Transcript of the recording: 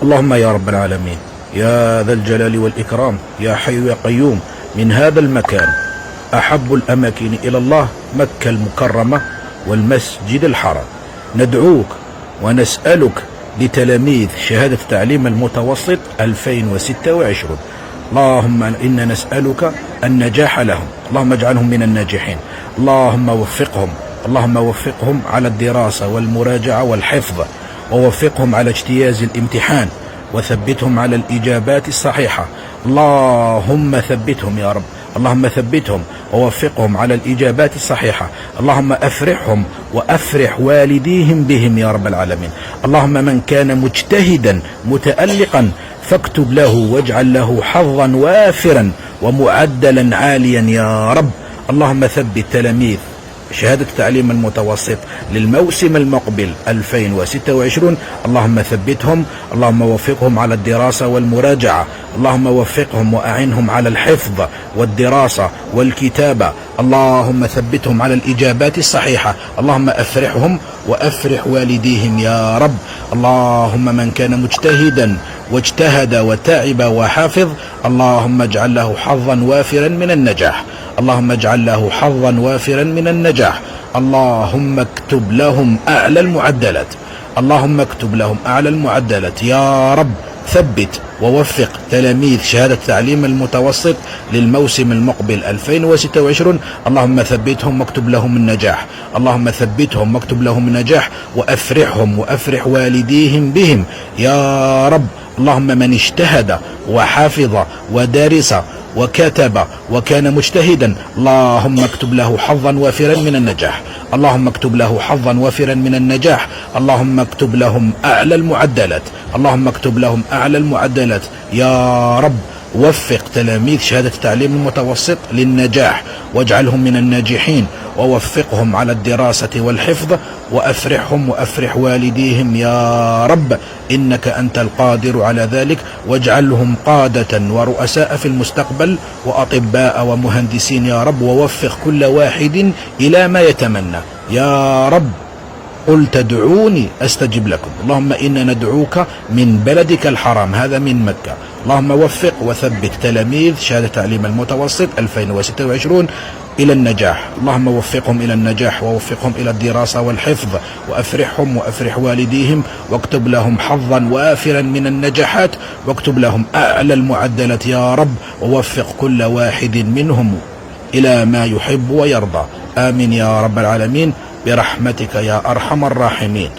اللهم يا رب العالمين يا ذا الجلال والإكرام يا حي يا قيوم، من هذا المكان أحب الأماكن إلى الله مكة المكرمة والمسجد الحرام، ندعوك ونسألك لتلاميذ شهادة التعليم المتوسط 2026. اللهم إنا نسألك النجاح لهم، اللهم اجعلهم من الناجحين، اللهم وفقهم على الدراسة والمراجعة والحفظ، ووفقهم على اجتياز الامتحان، وثبتهم على الإجابات الصحيحة. اللهم ثبتهم يا رب، اللهم ثبتهم ووفقهم على الإجابات الصحيحة. اللهم أفرحهم وأفرح والديهم بهم يا رب العالمين. اللهم من كان مجتهدا متألقا فاكتب له واجعل له حظا وافرا ومعدلا عاليا يا رب. اللهم ثبت تلاميذ شهادة التعليم المتوسط للموسم المقبل 2026، اللهم ثبتهم، اللهم وفقهم على الدراسة والمراجعة، اللهم وفقهم وأعنهم على الحفظ والدراسة والكتابة، اللهم ثبتهم على الإجابات الصحيحة. اللهم أفرحهم وأفرح والديهم يا رب. اللهم من كان مجتهدا واجتهد وتعب وحافظ، اللهم اجعل له حظا وافرا من النجاح، اللهم اجعل له حظا وافرا من النجاح. اللهم اكتب لهم أعلى المعدلات، اللهم اكتب لهم أعلى المعدلات يا رب. ثبت ووفق تلاميذ شهادة التعليم المتوسط للموسم المقبل 2026، اللهم ثبتهم واكتب لهم النجاح، اللهم ثبتهم واكتب لهم النجاح، وأفرحهم وأفرح والديهم بهم يا رب. اللهم من اجتهد وحافظ ودرس وكتب وكان مجتهدا، اللهم اكتب له حظا وافرا من النجاح، اللهم اكتب له حظا وافرا من النجاح، اللهم اكتب لهم أعلى المعدلات، اللهم اكتب لهم أعلى المعدلات يا رب. وفق تلاميذ شهادة التعليم المتوسط للنجاح واجعلهم من الناجحين، ووفقهم على الدراسة والحفظ، وأفرحهم وأفرح والديهم يا رب، إنك أنت القادر على ذلك. واجعلهم قادة ورؤساء في المستقبل وأطباء ومهندسين يا رب، ووفق كل واحد إلى ما يتمنى يا رب. قل تدعوني أستجب لكم. اللهم إنا ندعوك من بلدك الحرام هذا من مكة، اللهم وفق وثبت تلاميذ شهادة التعليم المتوسط 2026 إلى النجاح، اللهم وفقهم إلى النجاح، ووفقهم إلى الدراسة والحفظ، وأفرحهم وأفرح والديهم، واكتب لهم حظا وافرا من النجاحات، واكتب لهم أعلى المعدلات يا رب، ووفق كل واحد منهم إلى ما يحب ويرضى. آمين يا رب العالمين برحمتك يا أرحم الراحمين.